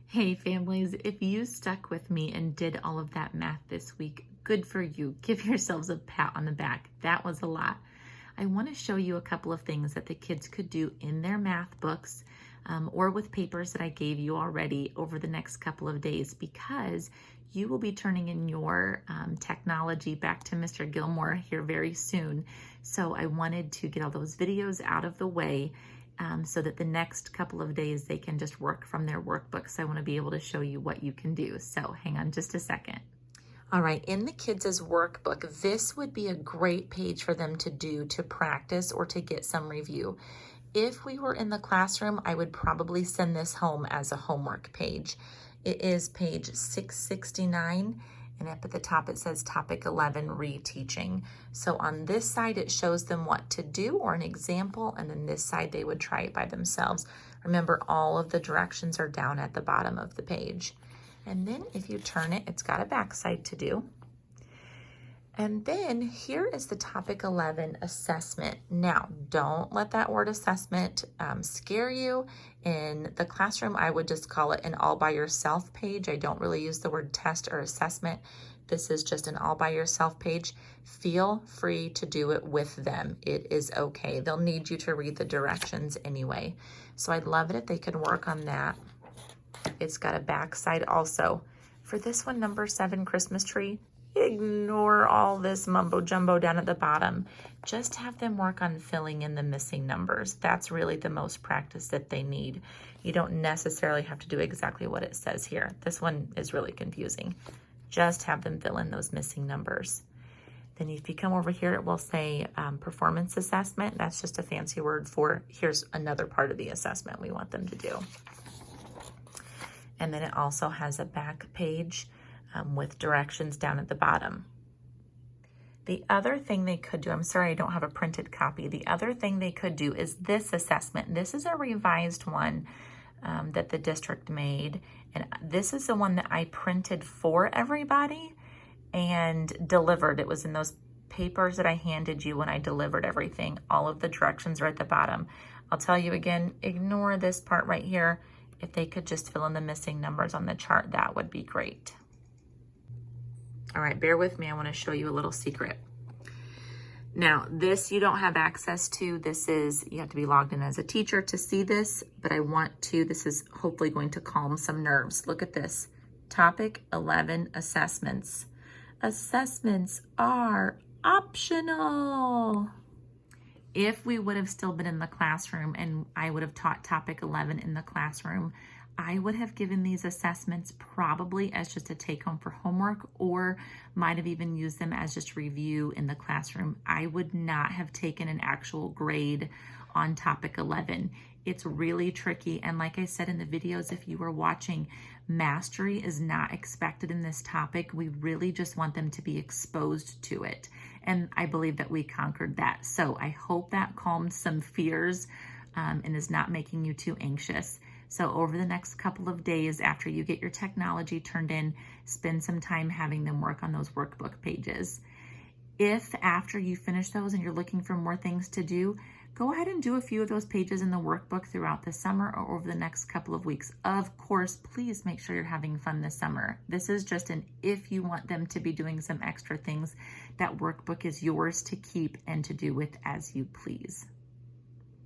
Hey families, if you stuck with me and did all of that math this week, good for you. Give yourselves a pat on the back. That was a lot. I want to show you a couple of things that the kids could do in their math books or with papers that I gave you already over the next couple of days, because you will be turning in your technology back to Mr. Gilmore here very soon. So I wanted to get all those videos out of the way so that the next couple of days they can just work from their workbooks. I want to be able to show you what you can do. So hang on just a second. All right, in the kids' workbook, this would be a great page for them to do to practice or to get some review. If we were in the classroom, I would probably send this home as a homework page. It is page 669, and up at the top it says topic 11, reteaching. So on this side it shows them what to do or an example, and then this side they would try it by themselves. Remember, all of the directions are down at the bottom of the page. And then if you turn it, it's got a backside to do. And then here is the topic 11 assessment. Now, don't let that word assessment scare you. In the classroom, I would just call it an all by yourself page. I don't really use the word test or assessment. This is just an all by yourself page. Feel free to do it with them. It is okay. They'll need you to read the directions anyway. So I'd love it if they could work on that. It's got a backside also. For this one, number 7, Christmas tree, ignore all this mumbo jumbo down at the bottom. Just have them work on filling in the missing numbers. That's really the most practice that they need. You don't necessarily have to do exactly what it says here. This one is really confusing. Just have them fill in those missing numbers. Then if you come over here, it will say performance assessment. That's just a fancy word for here's another part of the assessment we want them to do. And then it also has a back page with directions down at the bottom. The other thing they could do, I'm sorry I don't have a printed copy. The other thing they could do is this assessment. This is a revised one that the district made. And this is the one that I printed for everybody and delivered. It was in those papers that I handed you when I delivered everything. All of the directions are at the bottom. I'll tell you again, ignore this part right here. If they could just fill in the missing numbers on the chart, that would be great. All right, bear with me. I want to show you a little secret. Now, this you don't have access to. This is, you have to be logged in as a teacher to see this, but I want to, this is hopefully going to calm some nerves. Look at this. Topic 11, assessments. Assessments are optional. If we would have still been in the classroom and I would have taught topic 11 in the classroom, I would have given these assessments probably as just a take home for homework, or might have even used them as just review in the classroom. I would not have taken an actual grade on topic 11. It's really tricky. And like I said in the videos, if you were watching, mastery is not expected in this topic. We really just want them to be exposed to it. And I believe that we conquered that. So I hope that calmed some fears and is not making you too anxious. So over the next couple of days after you get your technology turned in, spend some time having them work on those workbook pages. If after you finish those and you're looking for more things to do, go ahead and do a few of those pages in the workbook throughout the summer or over the next couple of weeks. Of course, please make sure you're having fun this summer. This is just an if you want them to be doing some extra things, that workbook is yours to keep and to do with as you please.